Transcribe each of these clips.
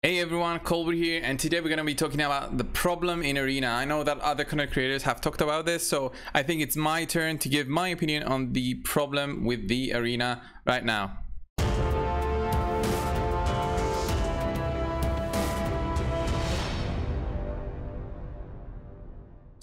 Hey everyone, Colbert here, and today we're going to be talking about the problem in Arena. I know that other content creators have talked about this, so I think it's my turn to give my opinion on the problem with the Arena right now.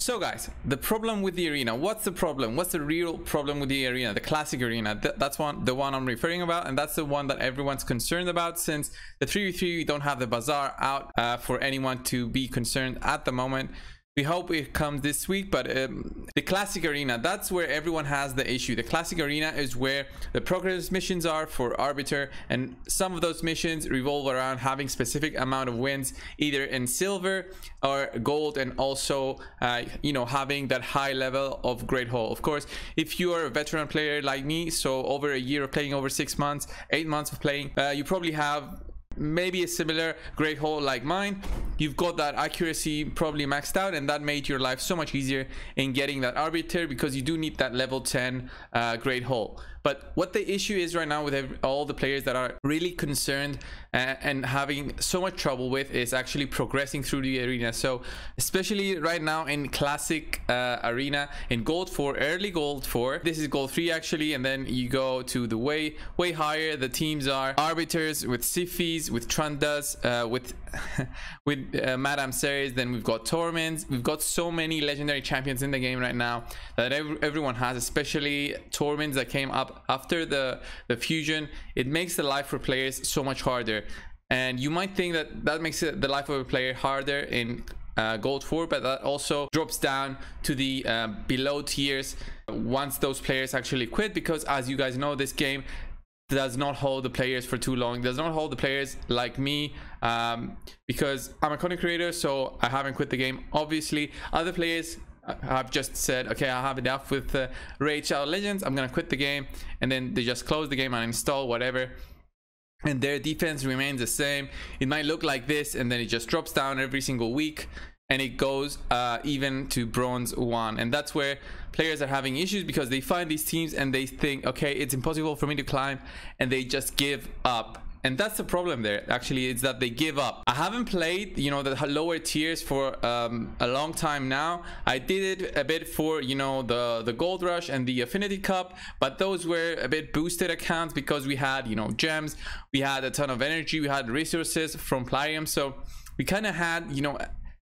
So guys, the problem with the Arena. What's the problem? What's the real problem with the Arena? The classic Arena. That's the one I'm referring about, and that's the one that everyone's concerned about, since the 3v3 we don't have the bazaar out for anyone to be concerned at the moment. We hope it comes this week, but the classic Arena, that's where everyone has the issue. The classic Arena is where the progress missions are for Arbiter, and some of those missions revolve around having specific amount of wins, either in silver or gold, and also you know, having that high level of Great Hall. Of course, if you are a veteran player like me, so over a year of playing, over 6 months, 8 months of playing, you probably have maybe a similar Great Hall like mine. You've got that accuracy probably maxed out, and that made your life so much easier in getting that Arbiter, because you do need that level 10 Great Hall. But what the issue is right now with all the players that are really concerned and having so much trouble with is actually progressing through the Arena. So especially right now in classic Arena, in gold 4, early gold 4, this is gold 3 actually, and then you go to the way higher. The teams are Arbiters with Sifis, with Trandas, with Madame Ceres. Then we've got Torments. We've got so many legendary champions in the game right now that everyone has, especially Torments that came up after the fusion. It makes the life for players so much harder, and you might think that makes the life of a player harder in gold 4, but that also drops down to the below tiers once those players actually quit, because as you guys know, this game does not hold the players for too long. It does not hold the players like me, because I'm a content creator, so I haven't quit the game. Obviously other players have just said, okay, I have enough with Raid Shadow Legends, I'm gonna quit the game, and then they just close the game and install whatever, and their defense remains the same. It might look like this, and then it just drops down every single week, and it goes even to bronze 1, and that's where players are having issues, because they find these teams and they think, okay, it's impossible for me to climb, and they just give up. And that's the problem there, actually, is that they give up. I haven't played, you know, the lower tiers for a long time now. I did it a bit for, you know, the Gold Rush and the Affinity Cup, but those were a bit boosted accounts, because we had, you know, gems, we had a ton of energy, we had resources from Plarium, so we kind of had, you know,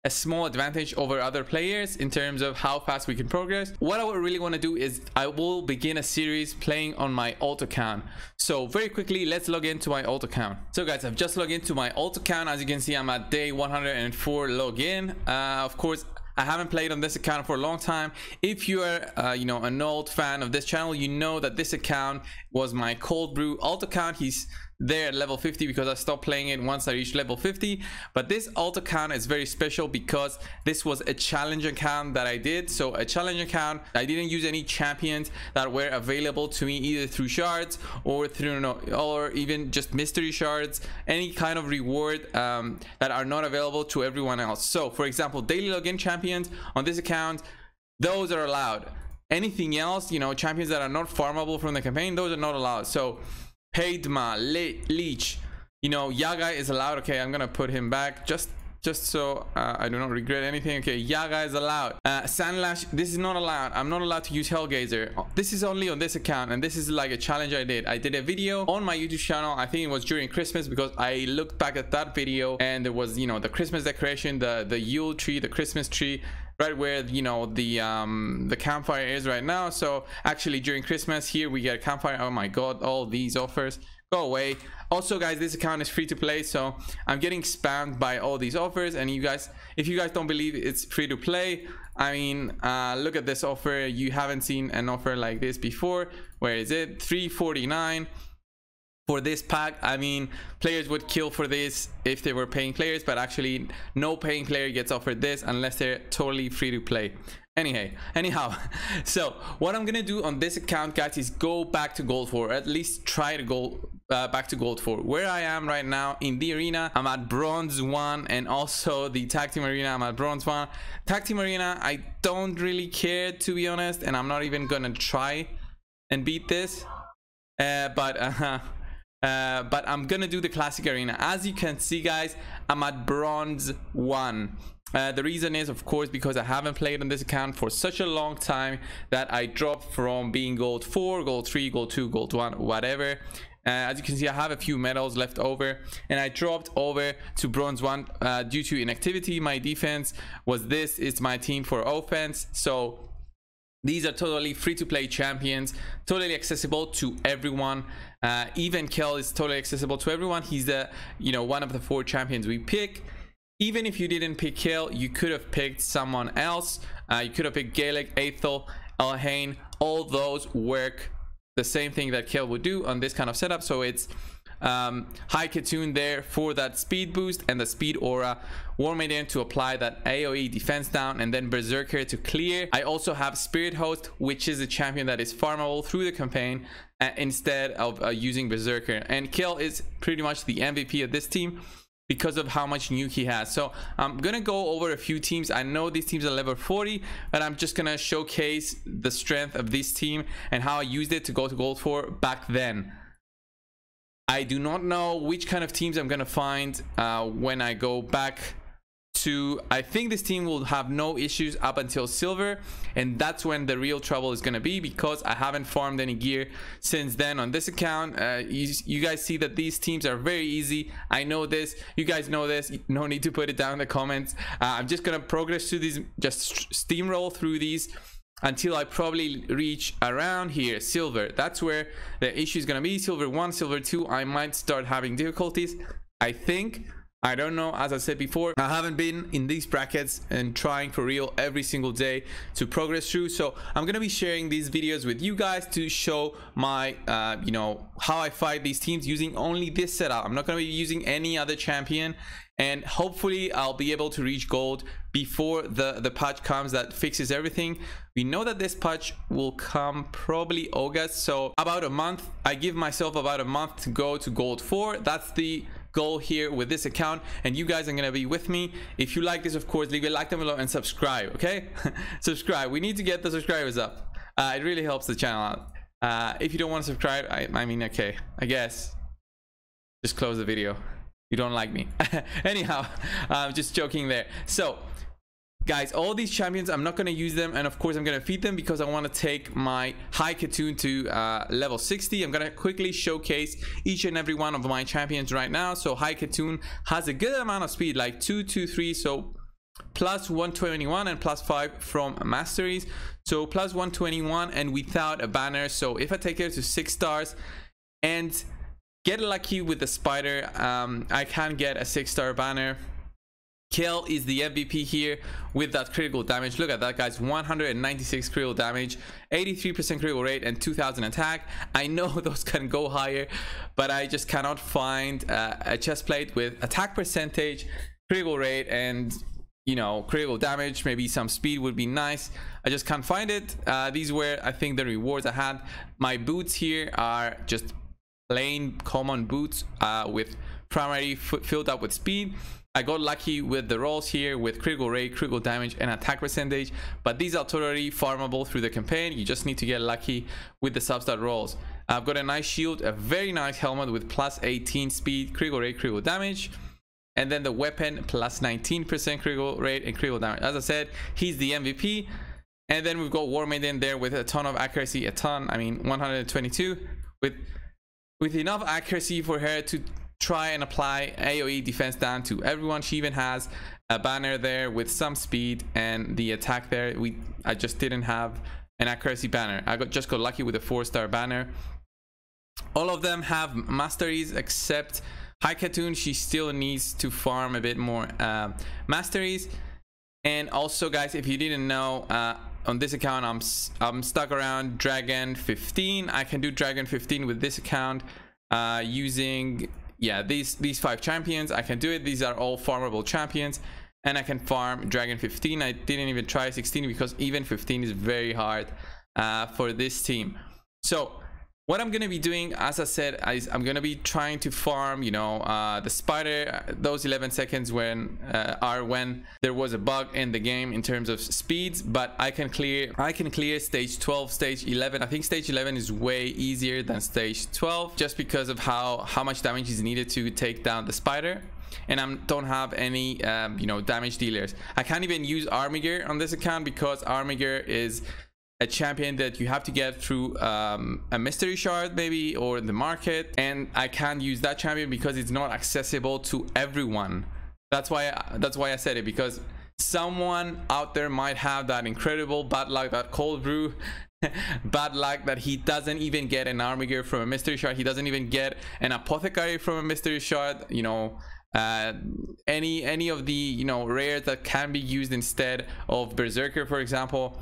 a small advantage over other players in terms of how fast we can progress. What I really want to do is I will begin a series playing on my alt account. So very quickly, let's log into my alt account. So guys, I've just logged into my alt account. As you can see, I'm at day 104 login. Of course, I haven't played on this account for a long time. If you are you know, an old fan of this channel, you know that this account was my Cold Brew alt account. He's there at level 50 because I stopped playing it once I reached level 50. But this alt account is very special because this was a challenge account that I did. So a challenge account, I didn't use any champions that were available to me either through shards or through or even just mystery shards, any kind of reward that are not available to everyone else. So for example, daily login champions on this account, those are allowed. Anything else, you know, champions that are not farmable from the campaign, those are not allowed. So Paidma, Leech, you know, Yaga is allowed. Okay, I'm gonna put him back just so I do not regret anything. Okay, Yaga is allowed. Sandlash, this is not allowed. I'm not allowed to use Hellgazer. This is only on this account, and this is like a challenge I did. I did a video on my YouTube channel. I think it was during Christmas, because I looked back at that video and there was, you know, the Christmas decoration, the Yule tree, the Christmas tree, right where, you know, the campfire is right now. So actually during Christmas here we get a campfire. Oh my god, all these offers, go away. Also guys, this account is free to play, so I'm getting spammed by all these offers. And you guys, if you guys don't believe it's free to play, I mean, look at this offer. You haven't seen an offer like this before. Where is it? 349 for this pack. I mean, players would kill for this if they were paying players, but actually no paying player gets offered this unless they're totally free to play. Anyhow, so what I'm gonna do on this account, guys, is go back to gold 4, or at least try to go back to gold 4. Where I am right now in the arena, I'm at bronze 1, and also the tag team arena, I'm at bronze 1. Tag team arena, I don't really care, to be honest, and I'm not even gonna try and beat this, but but I'm gonna do the classic arena. As you can see, guys, I'm at bronze 1. The reason is, of course, because I haven't played on this account for such a long time that I dropped from being gold 4, gold 3, gold 2, gold 1, whatever. As you can see, I have a few medals left over, and I dropped over to bronze 1 due to inactivity. My defense was this, is my team for offense. So these are totally free-to-play champions, totally accessible to everyone. Even Kel is totally accessible to everyone. He's the, one of the 4 champions we pick. Even if you didn't pick Kel, you could have picked someone else. You could have picked Gaelic, Aethel, Elhain. All those work the same thing that Kel would do on this kind of setup. So it's High Katoon there for that speed boost and the speed aura, War Maiden to apply that AoE defense down, and then Berserker to clear. I also have Spirit Host, which is a champion that is farmable through the campaign instead of using Berserker. And Kel is pretty much the MVP of this team because of how much nuke he has. So I'm gonna go over a few teams. I know these teams are level 40, but I'm just gonna showcase the strength of this team and how I used it to go to gold 4 back then. I do not know which kind of teams I'm gonna find when I go back to, I think this team will have no issues up until silver, and that's when the real trouble is gonna be, because I haven't farmed any gear since then on this account. You guys see that these teams are very easy. I know this, you guys know this, no need to put it down in the comments. I'm just gonna progress through these, just steamroll through these until I probably reach around here, silver. That's where the issue is gonna be. Silver 1, silver 2, I might start having difficulties, I think. I don't know. As I said before, I haven't been in these brackets and trying for real every single day to progress through. So I'm gonna be sharing these videos with you guys to show my how I fight these teams using only this setup. I'm not gonna be using any other champion, and hopefully I'll be able to reach gold before the patch comes that fixes everything. We know that this patch will come probably August, so about a month. I give myself about a month to go to gold 4. That's the goal here with this account, and you guys are gonna be with me. If you like this, of course, leave a like down below and subscribe, okay? Subscribe. We need to get the subscribers up. It really helps the channel out. If you don't want to subscribe, I mean, okay, I guess just close the video. You don't like me. Anyhow, just joking there. So guys, all these champions, I'm not going to use them, and of course I'm going to feed them because I want to take my High Katoon to level 60. I'm going to quickly showcase each and every one of my champions right now. So High Katoon has a good amount of speed, like 2, 2, 3, so plus 121 and plus 5 from masteries. So plus 121 and without a banner. So if I take her to 6 stars and get lucky with the spider, I can get a 6-star banner. Kel is the MVP here with that critical damage. Look at that, guys. 196 critical damage, 83% critical rate, and 2000 attack. I know those can go higher, but I just cannot find a chest plate with attack percentage, critical rate, and critical damage. Maybe some speed would be nice. I just can't find it. These were, I think, the rewards I had. My boots here are just plain common boots with primary filled up with speed. I got lucky with the rolls here with critical rate, critical damage, and attack percentage, but these are totally farmable through the campaign. You just need to get lucky with the substat rolls. I've got a nice shield, a very nice helmet with plus 18 speed, critical rate, critical damage, and then the weapon plus 19% critical rate and critical damage. As I said, he's the MVP. And then we've got War Maiden there with a ton of accuracy, I mean 122 with enough accuracy for her to try and apply AoE defense down to everyone. She even has a banner there with some speed, and the attack there, I just didn't have an accuracy banner. I just got lucky with a 4-star banner. All of them have masteries except High Katoon. She still needs to farm a bit more masteries. And also, guys, if you didn't know, on this account I'm stuck around Dragon 15. I can do Dragon 15 with this account using these 5 champions. I can do it. These are all farmable champions, and I can farm Dragon 15. I didn't even try 16 because even 15 is very hard for this team. So What I'm gonna be doing, as I said, is I'm gonna be trying to farm, you know, the spider. Those 11 seconds when there was a bug in the game in terms of speeds, but I can clear stage 12, stage 11. I think stage 11 is way easier than stage 12, just because of how much damage is needed to take down the spider. And I don't have any you know, damage dealers. I can't even use Armiger on this account because Armiger is a champion that you have to get through a mystery shard maybe, or the market, and I can't use that champion because it's not accessible to everyone. That's why I said it, because someone out there might have that incredible bad luck, that cold brew bad luck, that he doesn't even get an Armiger from a mystery shard, he doesn't even get an apothecary from a mystery shard, you know, any of the, you know, rares that can be used instead of Berserker, for example.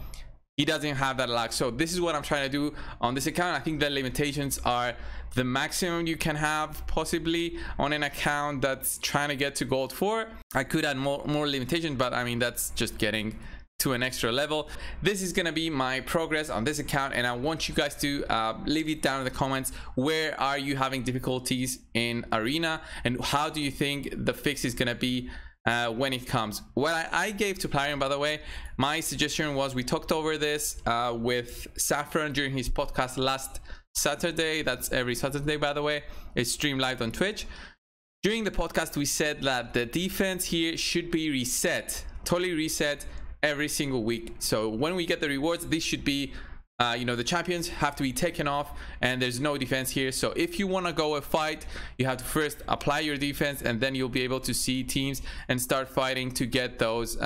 He doesn't have that luck. So this is what I'm trying to do on this account. I think the limitations are the maximum you can have possibly on an account that's trying to get to gold 4. I could add more limitations, but I mean, that's just getting to an extra level. This is gonna be my progress on this account, and I want you guys to leave it down in the comments. Where are you having difficulties in Arena, and how do you think the fix is gonna be when it comes? What I gave to Plarion, by the way, my suggestion was, we talked over this with Saffron during his podcast last Saturday. That's every Saturday, by the way. It's streamed live on Twitch. During the podcast, we said that the defense here should be reset, totally reset every single week. So when we get the rewards, this should be you know, the champions have to be taken off and there's no defense here. So if you want to go a fight, you have to first apply your defense, and then you'll be able to see teams and start fighting to get those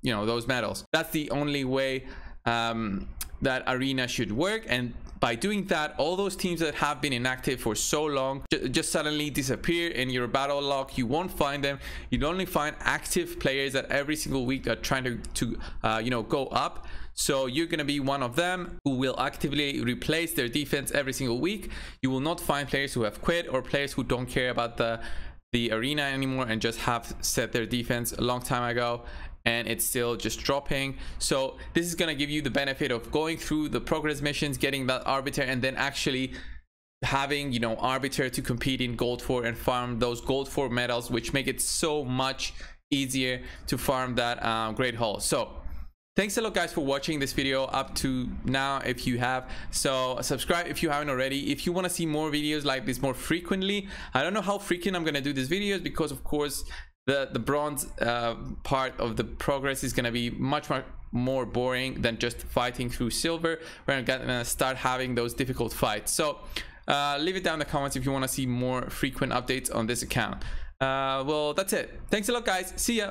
you know, those medals. That's the only way that Arena should work. And by doing that, all those teams that have been inactive for so long just suddenly disappear in your battle log. You won't find them. You'd only find active players that every single week are trying to you know, go up. So you're going to be one of them who will actively replace their defense every single week. You will not find players who have quit, or players who don't care about the arena anymore and just have set their defense a long time ago and it's still just dropping. So this is going to give you the benefit of going through the progress missions, getting that arbiter, and then actually having, you know, arbiter to compete in gold 4 and farm those gold 4 medals, which make it so much easier to farm that great haul. So thanks a lot, guys, for watching this video up to now, if you have. So subscribe if you haven't already. If you want to see more videos like this more frequently, I don't know how frequent I'm going to do these videos, because of course the bronze part of the progress is going to be much more boring than just fighting through silver. We're going to start having those difficult fights. So leave it down in the comments if you want to see more frequent updates on this account. Well, that's it. Thanks a lot, guys. See ya.